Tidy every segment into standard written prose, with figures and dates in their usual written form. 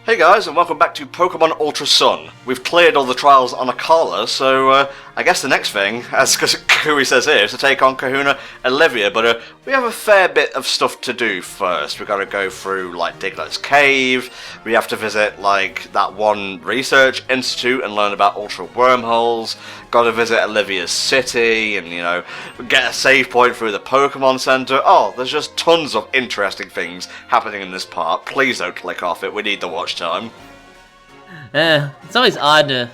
Hey guys, and welcome back to Pokemon Ultra Sun. We've cleared all the trials on Akala, so I guess the next thing, as Kakui says here, is to take on Kahuna and Olivia, but we have a fair bit of stuff to do first. We've got to go through, like, Diglett's cave, we have to visit, like, that one research institute and learn about Ultra Wormholes, got to visit Olivia's city, and, you know, get a save point through the Pokemon Center. Oh, there's just tons of interesting things happening in this part. Please don't click off it, we need the watch time. It's always odd to,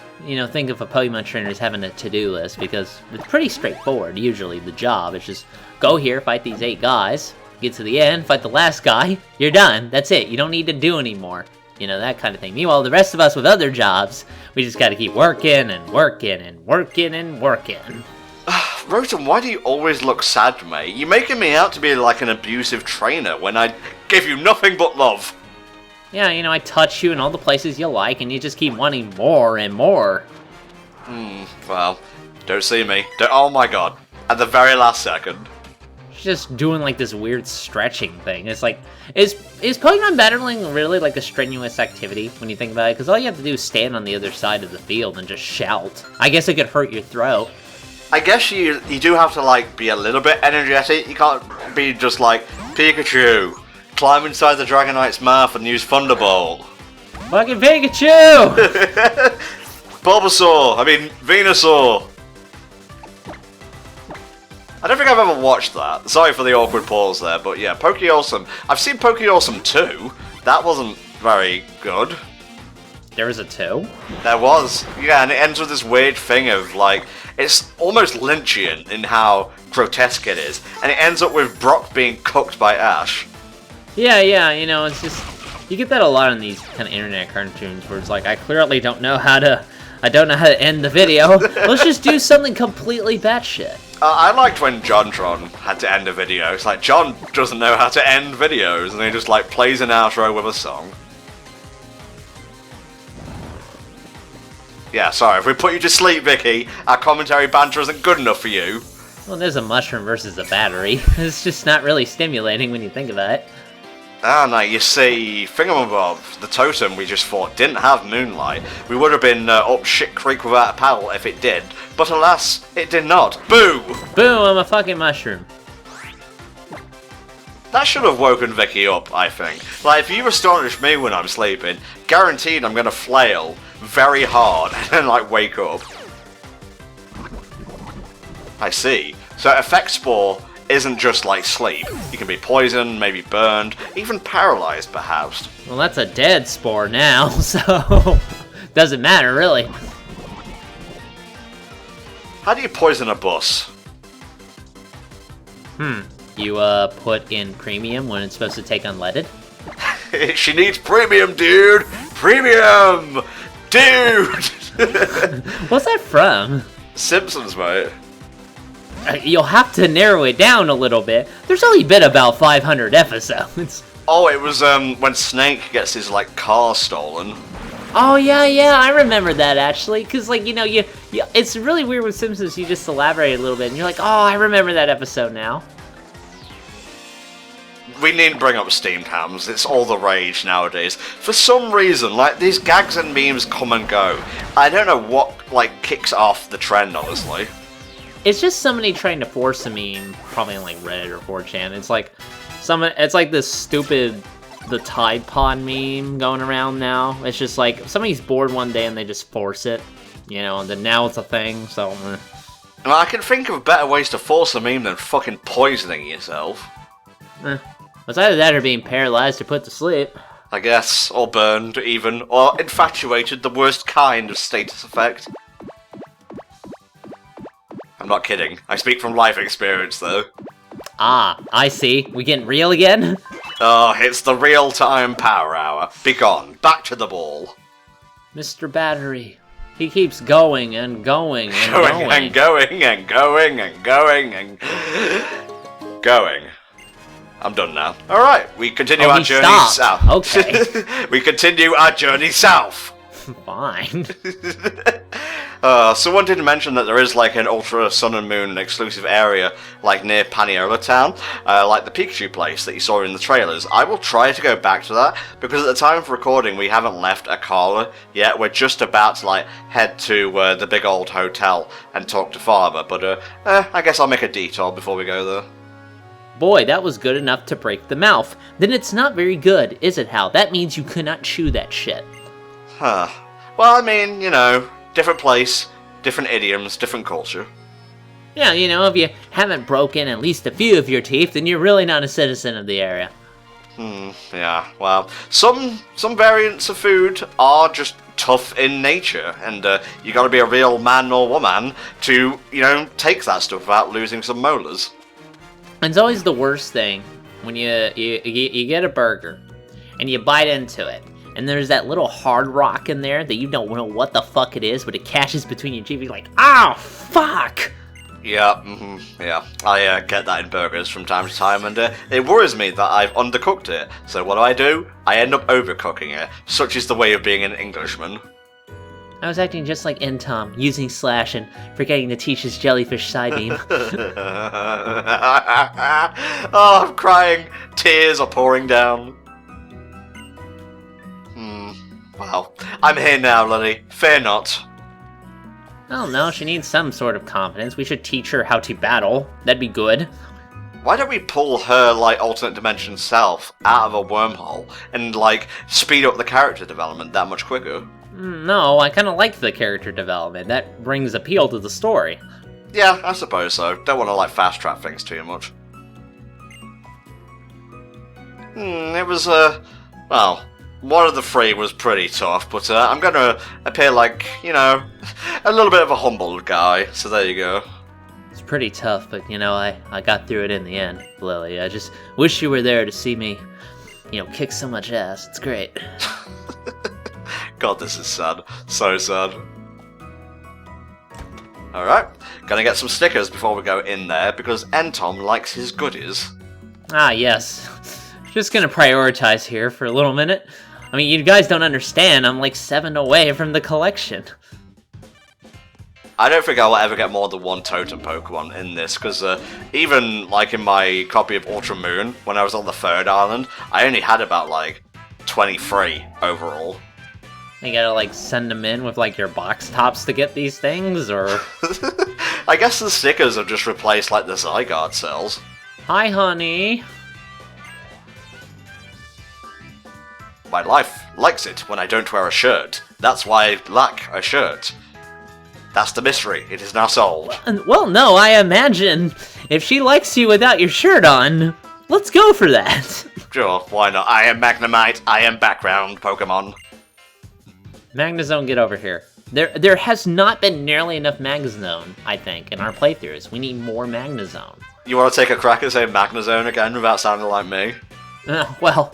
think of a Pokemon trainer as having a to-do list, because it's pretty straightforward, usually, the job. It's just, go here, fight these 8 guys, get to the end, fight the last guy, you're done, that's it, you don't need to do anymore. That kind of thing. Meanwhile, the rest of us with other jobs, we just gotta keep working and working and working and working. Rotom, why do you always look sad, mate? You're making me out to be like an abusive trainer when I give you nothing but love. Yeah, I touch you in all the places you like, and you just keep wanting more and more. Well, don't see me. Oh my god. At the very last second. Just doing like this weird stretching thing. It's like, is Pokemon battling really like a strenuous activity when you think about it? Because all you have to do is stand on the other side of the field and just shout. I guess it could hurt your throat. I guess you do have to like be a little bit energetic. You can't be just like, Pikachu, climb inside the Dragonite's mouth and use Thunderbolt. Fucking Pikachu! Venusaur. I don't think I've ever watched that. Sorry for the awkward pause there, but yeah, Poke-Awesome. I've seen Poke-Awesome 2. That wasn't very good. There was a 2? There was. Yeah, and it ends with this weird thing of, like, it's almost Lynchian in how grotesque it is. And it ends up with Brock being cooked by Ash. Yeah, it's just, you get that a lot in these kind of internet cartoons where it's like, I clearly don't know how to end the video. Let's just do something completely batshit. I liked when JonTron had to end a video. It's like, John doesn't know how to end videos, and he just, like, plays an outro with a song. Yeah, sorry, if we put you to sleep, Vicky, our commentary banter isn't good enough for you. Well, there's a mushroom versus a battery. It's just not really stimulating when you think about it. Ah, no, you see, Thingamabob, the totem we just fought, didn't have Moonlight. We would have been up shit creek without a paddle if it did. But alas, it did not. Boo! Boo, I'm a fucking mushroom. That should have woken Vicky up, I think. Like, if you astonish me when I'm sleeping, guaranteed I'm gonna flail very hard and then, like, wake up. I see. So, Effect Spore isn't just like sleep. You can be poisoned, maybe burned, even paralyzed perhaps. Well, that's a dead spore now, so doesn't matter really. How do you poison a bus? You put in premium when it's supposed to take unleaded? She needs premium, dude! Premium! Dude! What's that from? Simpsons, mate. You'll have to narrow it down a little bit. There's only been about 500 episodes. Oh, it was when Snake gets his, like, car stolen. Oh, yeah, I remember that, actually. Because, like, it's really weird with Simpsons, you just elaborate a little bit, and you're like, oh, I remember that episode now. We needn't bring up Steamed Hams, it's all the rage nowadays. For some reason, like, these gags and memes come and go. I don't know what, like, kicks off the trend, honestly. It's just somebody trying to force a meme, probably on like Reddit or 4chan. It's like it's like this stupid the Tide Pod meme going around now. It's just like somebody's bored one day and they just force it, and then now it's a thing. So Well, I can think of better ways to force a meme than fucking poisoning yourself. It's either that or being paralyzed or put to sleep. I guess, or burned even, or infatuated, the worst kind of status effect. I'm not kidding. I speak from life experience, though. Ah, I see. We getting real again? Oh, it's the real-time power hour. Be gone. Back to the ball. Mr. Battery. He keeps going and going and going. And going and going and going and going. I'm done now. Alright, we continue our journey south. Okay. We continue our journey south. Fine. Someone did mention that there is like an Ultra Sun and Moon exclusive area like near Paniola Town, like the Pikachu place that you saw in the trailers. I will try to go back to that because at the time of recording we haven't left Akala yet. We're just about to like head to the big old hotel and talk to Father, but I guess I'll make a detour before we go there. Boy, that was good enough to break the mouth. Then it's not very good, is it, Hal? That means you cannot chew that shit. Huh. Well, I mean, you know, different place, different idioms, different culture. Yeah, you know, if you haven't broken at least a few of your teeth, then you're really not a citizen of the area. Yeah, well, some variants of food are just tough in nature, and you gotta be a real man or woman to, you know, take that stuff without losing some molars. It's always the worst thing when you get a burger and you bite into it, and there's that little hard rock in there that you don't know what the fuck it is, but it catches between your teeth. You're like, "Oh fuck!" Yeah, yeah. I get that in burgers from time to time, and it worries me that I've undercooked it. So what do? I end up overcooking it. Such is the way of being an Englishman. I was acting just like Tom, using slash and forgetting to teach his jellyfish side beam. Oh, I'm crying. Tears are pouring down. Well, I'm here now, Lily. Fear not. Oh no, she needs some sort of confidence. We should teach her how to battle. That'd be good. Why don't we pull her, like, alternate dimension self out of a wormhole and, like, speed up the character development that much quicker? No, I kind of like the character development. That brings appeal to the story. Yeah, I suppose so. Don't want to, like, fast-track things too much. It was, well, one of the three was pretty tough, but I'm gonna appear like, you know, a little bit of a humbled guy, so there you go. It's pretty tough, but, you know, I got through it in the end, Lily. I just wish you were there to see me, you know, kick so much ass. It's great. God, this is sad. So sad. Alright, gonna get some stickers before we go in there, because Tom likes his goodies. Ah, yes. Just gonna prioritize here for a little minute. I mean, you guys don't understand, I'm like 7 away from the collection. I don't think I'll ever get more than one totem Pokemon in this, because even, like, in my copy of Ultra Moon, when I was on the 3rd island, I only had about, like, 23 overall. You gotta, like, send them in with, like, your box tops to get these things, or...? I guess the stickers have just replaced, like, the Zygarde cells. Hi, honey. My life likes it when I don't wear a shirt. That's why I lack a shirt. That's the mystery. It is now solved. Well, no, I imagine if she likes you without your shirt on, let's go for that. Sure, why not? I am Magnemite. I am background Pokemon. Magnezone, get over here. There has not been nearly enough Magnezone, I think, in our playthroughs. We need more Magnezone. You want to take a crack at saying Magnezone again without sounding like me? Well...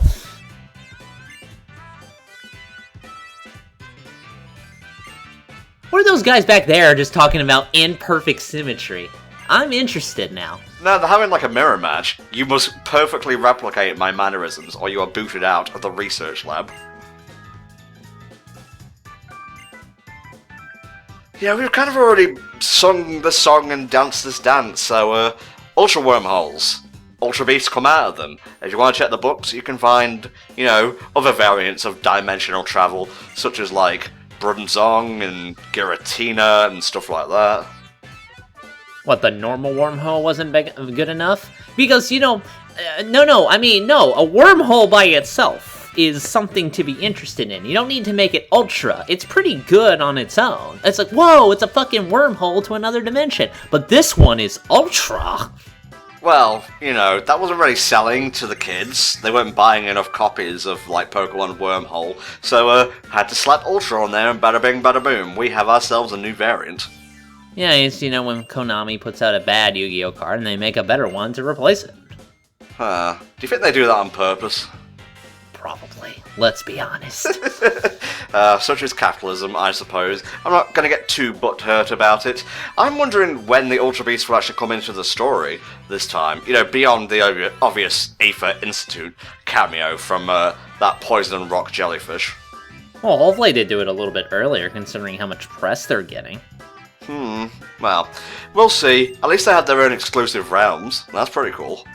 What are those guys back there just talking about imperfect symmetry? I'm interested now. No, they're having like a mirror match. You must perfectly replicate my mannerisms or you are booted out of the research lab. Yeah, we've kind of already sung this song and danced this dance, so, Ultra Wormholes. Ultra Beasts come out of them. If you want to check the books, you can find, you know, other variants of dimensional travel, such as, like, Brunzong and Giratina and stuff like that. What, the normal wormhole wasn't good enough? Because, you know, no, a wormhole by itself is something to be interested in. You don't need to make it ultra. It's pretty good on its own. It's like, whoa, it's a fucking wormhole to another dimension. But this one is ultra. Well, you know, that wasn't really selling to the kids. They weren't buying enough copies of, like, Pokemon Wormhole. So, had to slap Ultra on there and bada bing bada boom. We have ourselves a new variant. Yeah, it's, you know, when Konami puts out a bad Yu-Gi-Oh card and they make a better one to replace it. Do you think they do that on purpose? Probably. Let's be honest. Such is capitalism, I suppose. I'm not going to get too butthurt about it. I'm wondering when the Ultra Beast will actually come into the story this time. You know, beyond the obvious Aether Institute cameo from that poison rock jellyfish. Well, hopefully they do it a little bit earlier, considering how much press they're getting. Well, we'll see. At least they had their own exclusive realms. That's pretty cool.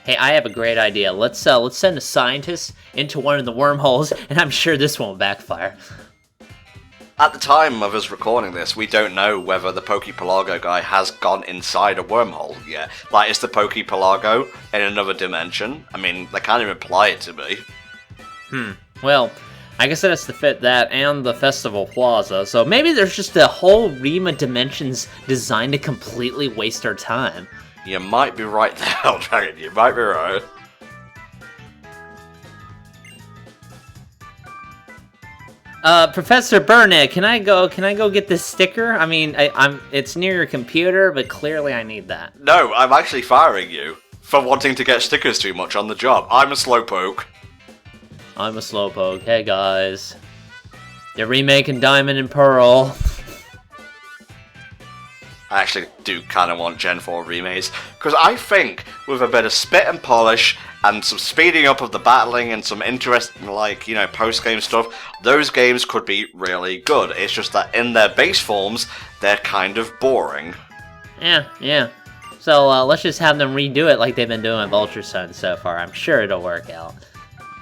Hey, I have a great idea. Let's send a scientist into one of the wormholes, and I'm sure this won't backfire. At the time of us recording this, we don't know whether the Pokepelago guy has gone inside a wormhole yet. Like, is the Pokepelago in another dimension? I mean, they can't even imply it to be. Well, I guess it has to fit that and the Festival Plaza, so maybe there's just a whole Rima dimensions designed to completely waste our time. You might be right there, Dragon. You might be right. Professor Burnett, can I go get this sticker? I mean, it's near your computer, but clearly I need that. No, I'm actually firing you for wanting to get stickers too much on the job. I'm a slowpoke. I'm a slowpoke. Hey guys. They're remaking Diamond and Pearl. I actually do kind of want Gen 4 remakes, because I think with a bit of spit and polish and some speeding up of the battling and some interesting, like, you know, post-game stuff, those games could be really good. It's just that in their base forms, they're kind of boring. Yeah. So let's just have them redo it like they've been doing with Ultra Sun so far. I'm sure it'll work out.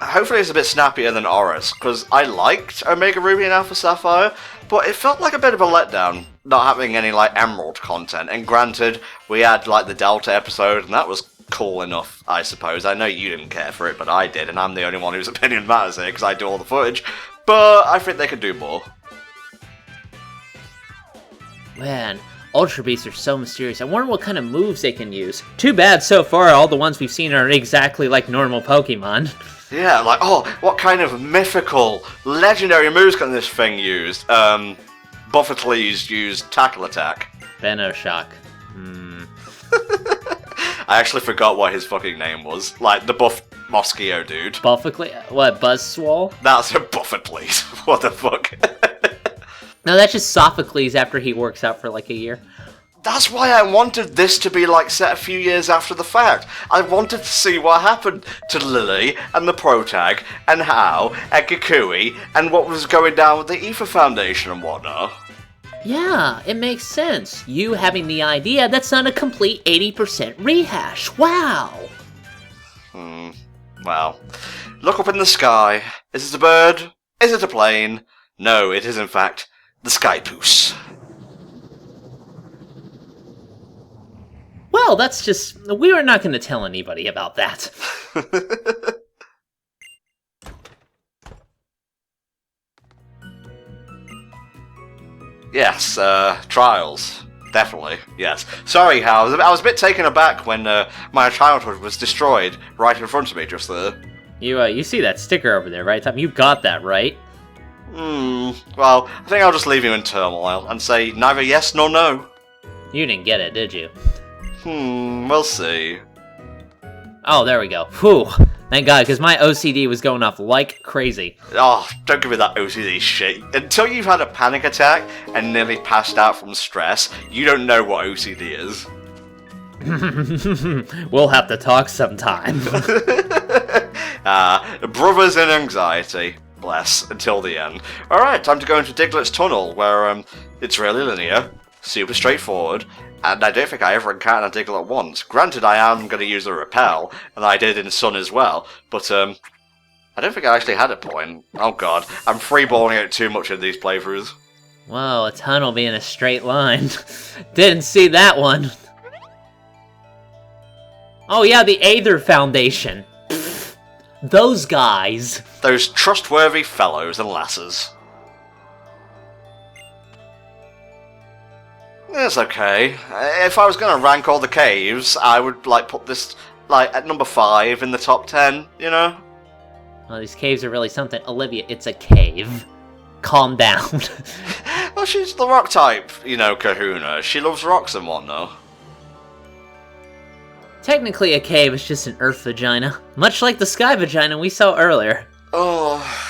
Hopefully it's a bit snappier than Oris, because I liked Omega Ruby and Alpha Sapphire, but it felt like a bit of a letdown, not having any, like, Emerald content. And granted, we had, like, the Delta episode, and that was cool enough, I suppose. I know you didn't care for it, but I did, and I'm the only one whose opinion matters here, because I do all the footage. But I think they could do more. Man, Ultra Beasts are so mysterious. I wonder what kind of moves they can use. Too bad so far all the ones we've seen are exactly like normal Pokemon. Yeah, like, oh, what kind of mythical, legendary moves can this thing use? Buffetleys used Tackle Attack. Venoshock. I actually forgot what his fucking name was. Like, the buff Mosquito dude. Buffetly? What, Buzzswole? That's a Buffetleys. What the fuck? No, that's just Sophocles after he works out for like a year. That's why I wanted this to be, like, set a few years after the fact. I wanted to see what happened to Lily and the Protag and Hao and Kukui and what was going down with the Ether Foundation and whatnot. Yeah, it makes sense. You having the idea, that's not a complete 80% rehash. Wow! Well, look up in the sky. Is it a bird? Is it a plane? No, it is in fact the Skypoose. Well, that's just... we are not going to tell anybody about that. Yes, trials. Definitely, yes. Sorry, Hal, I was a bit taken aback when my childhood was destroyed right in front of me just there. You see that sticker over there, right, Tom? You got that, right? Well, I think I'll just leave you in turmoil and say neither yes nor no. You didn't get it, did you? We'll see. Oh, there we go. Whew. Thank God, because my OCD was going off like crazy. Oh, don't give me that OCD shit. Until you've had a panic attack and nearly passed out from stress, you don't know what OCD is. We'll have to talk sometime. Brothers in anxiety. Bless. Until the end. Alright, time to go into Diglett's tunnel, where it's really linear, super straightforward, and I don't think I ever encountered a Diglett once. Granted, I am going to use a repel, and I did in Sun as well, but I don't think I actually had a point. Oh god, I'm freeballing out too much in these playthroughs. Whoa, a tunnel being a straight line. Didn't see that one. Oh yeah, the Aether Foundation. Pfft, those guys. Those trustworthy fellows and lasses. It's okay. If I was going to rank all the caves, I would, like, put this, like, at number 5 in the top 10, you know? Well, these caves are really something. Olivia, it's a cave. Calm down. Well, she's the rock type, you know, Kahuna. She loves rocks and whatnot. Technically, a cave is just an earth vagina. Much like the sky vagina we saw earlier. Oh...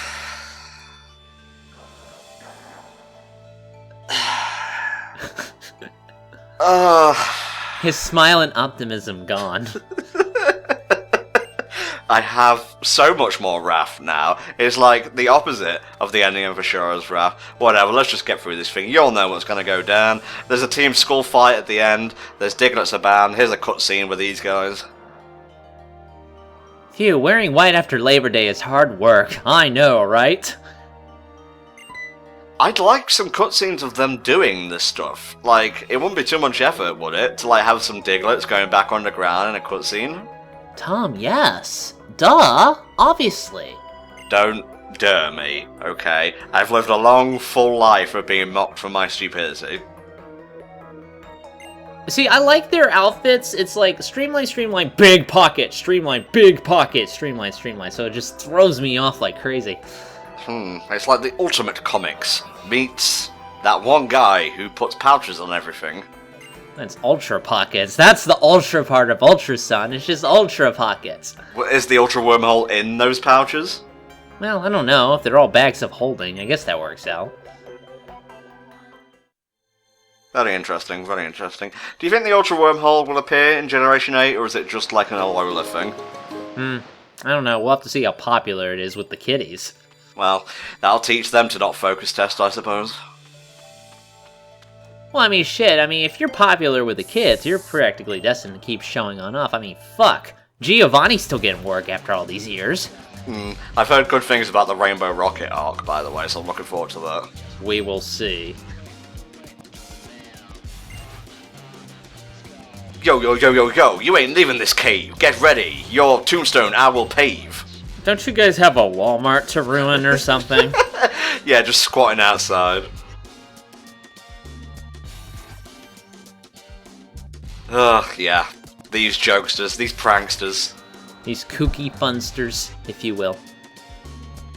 His smile and optimism gone. I have so much more wrath now. It's like the opposite of the ending of Ashura's wrath. Whatever, let's just get through this thing. You all know what's going to go down. There's a team skull fight at the end. There's Diglett's a ban. Here's a cutscene with these guys. Phew, wearing white after Labor Day is hard work. I know, right? I'd like some cutscenes of them doing this stuff. Like, it wouldn't be too much effort, would it? To, like, have some Digletts going back underground in a cutscene? Tom, yes. Duh, obviously. Don't dare me, okay? I've lived a long, full life of being mocked for my stupidity. See, I like their outfits. It's like streamline, streamline, big pocket, streamline, big pocket, streamline, streamline. So it just throws me off like crazy. It's like the Ultimate Comics meets that one guy who puts pouches on everything. That's Ultra Pockets. That's the Ultra part of Ultra Sun. It's just Ultra Pockets. Is the Ultra Wormhole in those pouches? Well, I don't know. If they're all bags of holding, I guess that works out. Very interesting, very interesting. Do you think the Ultra Wormhole will appear in Generation 8, or is it just like an Alola thing? I don't know. We'll have to see how popular it is with the kiddies. Well, that'll teach them to not focus test, I suppose. Well, I mean, shit. I mean, if you're popular with the kids, you're practically destined to keep showing on off. I mean, fuck. Giovanni's still getting work after all these years. I've heard good things about the Rainbow Rocket arc, by the way, so I'm looking forward to that. We will see. Yo, yo, yo, yo, yo, you ain't leaving this cave. Get ready. Your tombstone I will pave. Don't you guys have a Walmart to ruin or something? Yeah, just squatting outside. Ugh, yeah. These jokesters, these pranksters. These kooky funsters, if you will.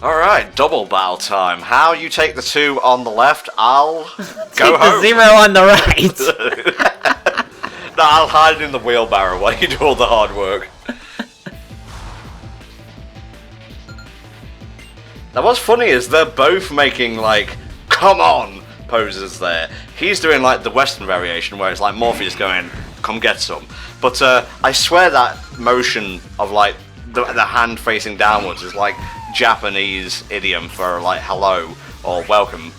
Alright, double battle time. How you take the 2 on the left, I'll go Take home. the 0 on the right. No, I'll hide in the wheelbarrow while you do all the hard work. Now what's funny is they're both making, like, come on poses there. He's doing, like, the Western variation where it's like Morpheus going, come get some. But I swear that motion of, like, the hand facing downwards is like Japanese idiom for, like, hello or welcome.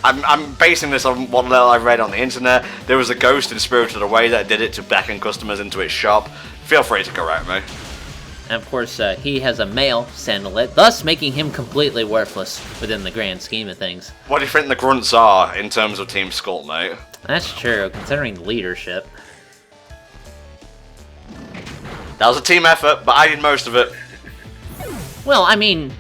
I'm basing this on what little I read on the internet. There was a ghost in Spirited Away that did it to beckon customers into its shop. Feel free to correct me. And of course, he has a male Sandalette, thus making him completely worthless within the grand scheme of things. What do you think the grunts are in terms of Team Skull, mate? That's true, considering the leadership. That was a team effort, but I did most of it. Well, I mean,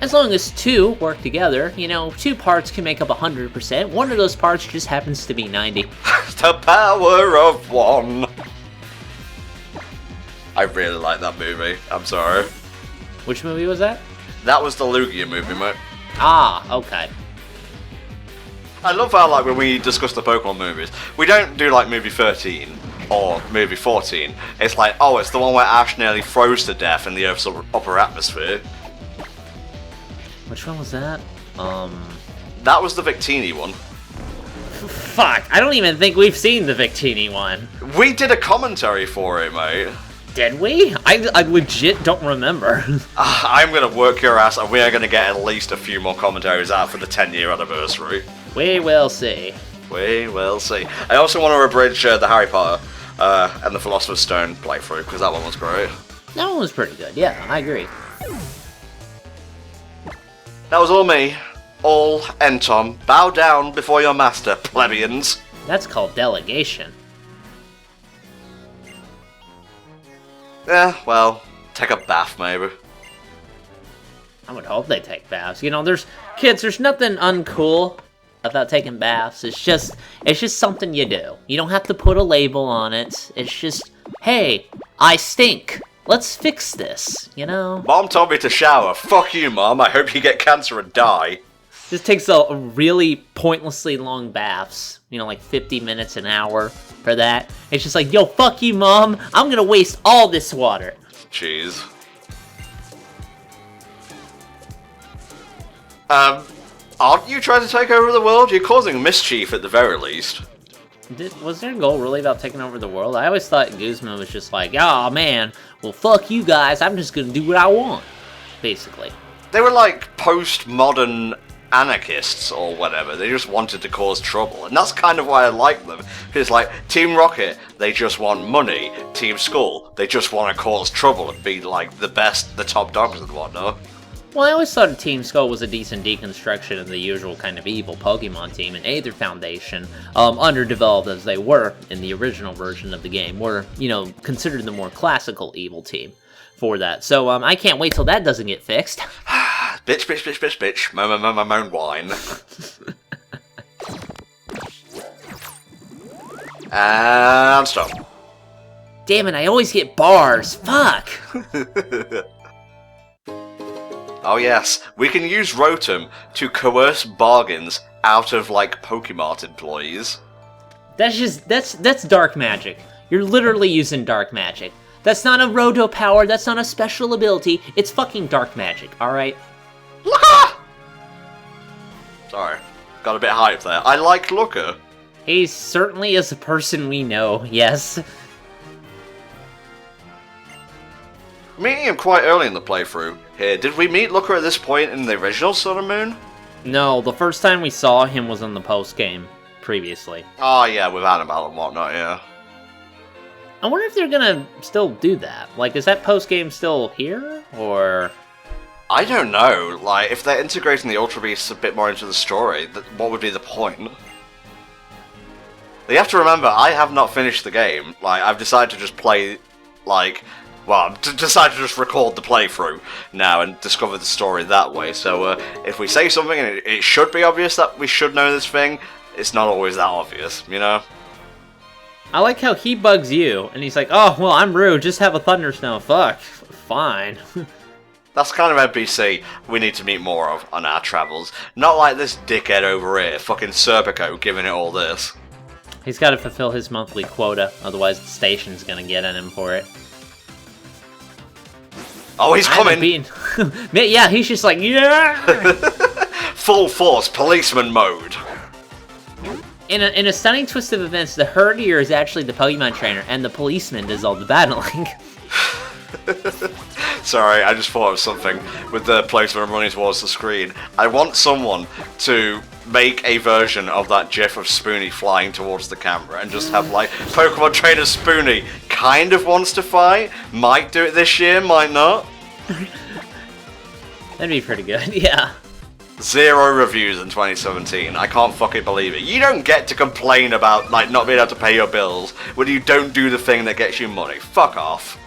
as long as 2 work together, you know, 2 parts can make up 100%. One of those parts just happens to be 90. The power of 1. I really like that movie. I'm sorry. Which movie was that? That was the Lugia movie, mate. Ah, okay. I love how, like, when we discuss the Pokemon movies, we don't do, like, movie 13 or movie 14. It's like, oh, it's the one where Ash nearly froze to death in the Earth's upper atmosphere. Which one was that? That was the Victini one. Fuck, I don't even think we've seen the Victini one. We did a commentary for it, mate. Did we? I legit don't remember. I'm gonna work your ass, and we are gonna get at least a few more commentaries out for the 10-year anniversary. We will see. We will see. I also want to abridge the Harry Potter and the Philosopher's Stone playthrough, because that one was great. That one was pretty good, yeah, I agree. That was all me. All Entom. Bow down before your master, plebeians. That's called delegation. Yeah, well, take a bath, maybe. I would hope they take baths. You know, there's nothing uncool about taking baths. It's just something you do. You don't have to put a label on it. It's just, hey, I stink. Let's fix this, you know? Mom told me to shower. Fuck you, Mom. I hope you get cancer and die. Just takes a really pointlessly long baths. You know, like 50 minutes an hour for that. It's just like, yo, fuck you, Mom. I'm gonna waste all this water. Jeez. Aren't you trying to take over the world? You're causing mischief at the very least. Was their goal really about taking over the world? I always thought Guzman was just like, oh man, well fuck you guys, I'm just gonna do what I want, basically. They were like postmodern anarchists or whatever. They just wanted to cause trouble, and that's kind of why I like them. Because like Team Rocket, they just want money. Team Skull, they just want to cause trouble and be like the best, the top dogs and whatnot. Well, I always thought Team Skull was a decent deconstruction of the usual kind of evil Pokemon team, and Aether Foundation, underdeveloped as they were in the original version of the game, were, you know, considered the more classical evil team for that. So, I can't wait till that doesn't get fixed. Bitch, bitch, bitch, bitch, bitch. Moan, whine. And stop. Damn it, I always get bars. Fuck! Oh yes, we can use Rotom to coerce bargains out of, like, Pokemart employees. That's dark magic. You're literally using dark magic. That's not a Roto power, that's not a special ability, it's fucking dark magic, alright? Sorry, got a bit hyped there. I like Looker. He certainly is a person we know, yes. Meeting him quite early in the playthrough. Here, did we meet Looker at this point in the original Sun and Moon? No, the first time we saw him was in the post-game, previously. Oh yeah, with Annabelle and whatnot, yeah. I wonder if they're gonna still do that. Like, is that post-game still here, or...? I don't know, like, if they're integrating the Ultra Beasts a bit more into the story, what would be the point? You have to remember, I have not finished the game. Like, I've decided to just play, like... Well, I've decided to just record the playthrough now and discover the story that way. So, if we say something and it should be obvious that we should know this thing, it's not always that obvious, you know? I like how he bugs you, and he's like, oh, well, I'm rude, just have a Thundersnow. Fuck. Fine. That's the kind of NPC we need to meet more of on our travels. Not like this dickhead over here, fucking Serpico, giving it all this. He's got to fulfill his monthly quota, otherwise the station's gonna get at him for it. Oh, he's coming! Yeah, he's just like, yeah! Full force, policeman mode. In a stunning twist of events, the herdier is actually the Pokemon trainer, and the policeman does all the battling. Sorry, I just thought of something with the policeman running towards the screen. I want someone to make a version of that gif of Spoonie flying towards the camera and just have, like, Pokemon trainer Spoonie kind of wants to fight, might do it this year, might not. That'd be pretty good, yeah. 0 reviews in 2017. I can't fucking believe it. You don't get to complain about, like, not being able to pay your bills when you don't do the thing that gets you money. Fuck off.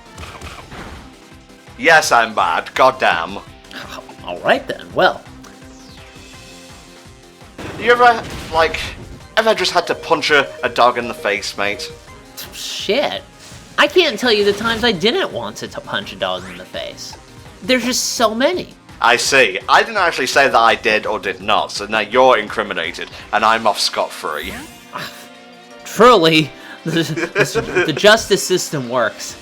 Yes, I'm bad. Goddamn. Alright then, well. You ever just had to punch a dog in the face, mate? Shit. I can't tell you the times I didn't want to punch a dog in the face. There's just so many. I see. I didn't actually say that I did or did not, so now you're incriminated, and I'm off scot-free. Truly, the justice system works.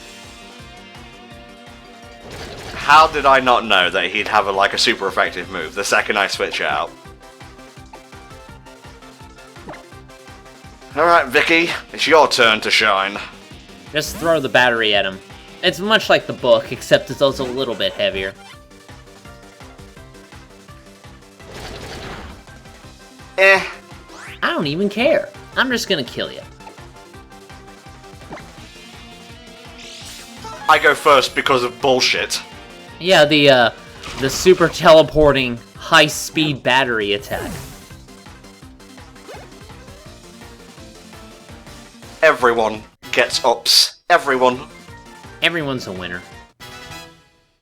How did I not know that he'd have a super effective move the second I switch out? Alright, Vicky, it's your turn to shine. Just throw the battery at him. It's much like the book, except it's also a little bit heavier. I don't even care. I'm just gonna kill you. I go first because of bullshit. Yeah, the super teleporting high-speed battery attack. Everyone gets ups. Everyone. Everyone's a winner.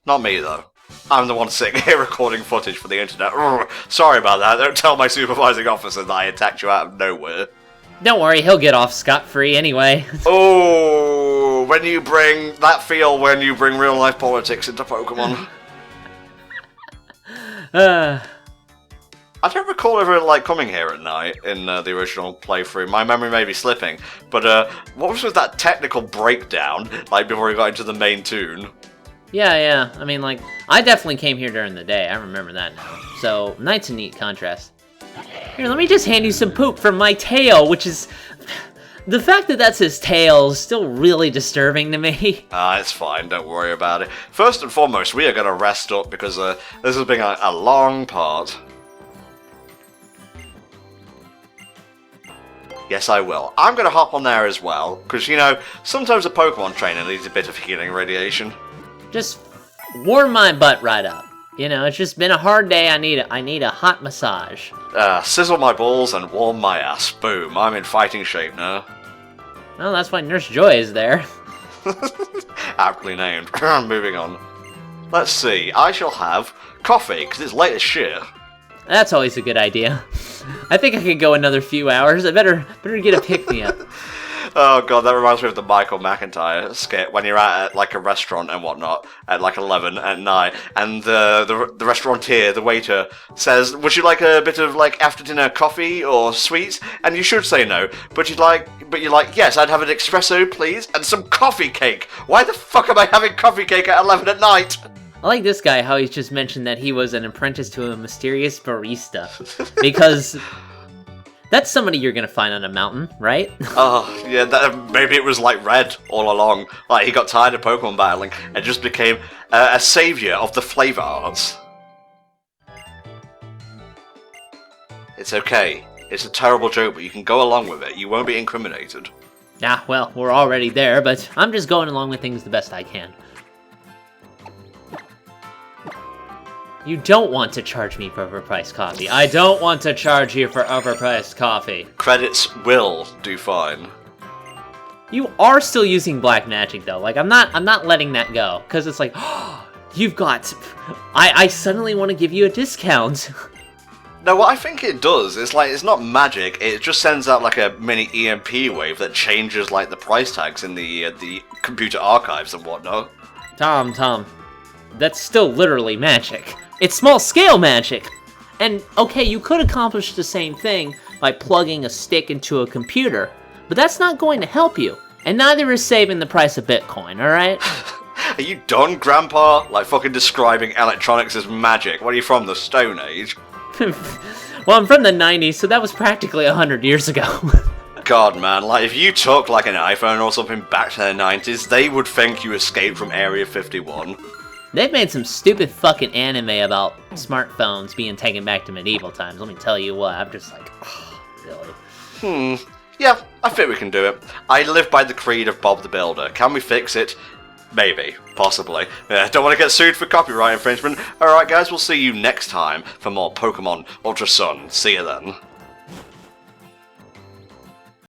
Not me, though. I'm the one sitting here recording footage for the internet. Urgh. Sorry about that. Don't tell my supervising officer that I attacked you out of nowhere. Don't worry, he'll get off scot-free anyway. Oh, when you bring real-life politics into Pokemon. I don't recall ever coming here at night in the original playthrough. My memory may be slipping, but what was with that technical breakdown before we got into the main tune? Yeah. I mean, I definitely came here during the day. I remember that now. So, night's a neat contrast. Here, let me just hand you some poop from my tail, which is The fact that that's his tail is still really disturbing to me. It's fine, don't worry about it. First and foremost, we are going to rest up because this has been a long part. Yes, I will. I'm going to hop on there as well, because, you know, sometimes a Pokemon trainer needs a bit of healing radiation. Just warm my butt right up. You know, it's just been a hard day. I need a hot massage. Sizzle my balls and warm my ass. Boom, I'm in fighting shape now. Well, that's why Nurse Joy is there. Aptly named. Moving on. Let's see, I shall have coffee, because it's late as shit. That's always a good idea. I think I could go another few hours. I better get a pick-me-up. Oh god, that reminds me of the Michael McIntyre skit when you're at like a restaurant and whatnot at like 11 at night, and the restaurateur, the waiter, says, "Would you like a bit of like after dinner coffee or sweets?" And you should say no, but you're like, "Yes, I'd have an espresso, please, and some coffee cake." Why the fuck am I having coffee cake at 11 at night? I like this guy, how he's just mentioned that he was an apprentice to a mysterious barista. Because that's somebody you're gonna find on a mountain, right? Oh, yeah, maybe it was like Red all along. Like, he got tired of Pokemon battling and just became a savior of the flavor arts. It's okay. It's a terrible joke, but you can go along with it. You won't be incriminated. Ah, well, we're already there, but I'm just going along with things the best I can. You don't want to charge me for overpriced coffee. I don't want to charge you for overpriced coffee. Credits will do fine. You are still using black magic though. Like I'm not letting that go. Cause it's like, oh, you've got I suddenly want to give you a discount. No, what I think it does is like it's not magic, it just sends out like a mini EMP wave that changes like the price tags in the computer archives and whatnot. Tom, that's still literally magic. It's small-scale magic! And, okay, you could accomplish the same thing by plugging a stick into a computer, but that's not going to help you, and neither is saving the price of Bitcoin, alright? Are you done, Grandpa? Like fucking describing electronics as magic? What are you from, the Stone Age? Well, I'm from the 90s, so that was practically 100 years ago. God, man, like, if you took, like, an iPhone or something back to the 90s, they would think you escaped from Area 51. They've made some stupid fucking anime about smartphones being taken back to medieval times. Let me tell you what, I'm just like, oh, really? Yeah, I think we can do it. I live by the creed of Bob the Builder. Can we fix it? Maybe. Possibly. Don't want to get sued for copyright infringement. Alright guys, we'll see you next time for more Pokemon Ultra Sun. See you then.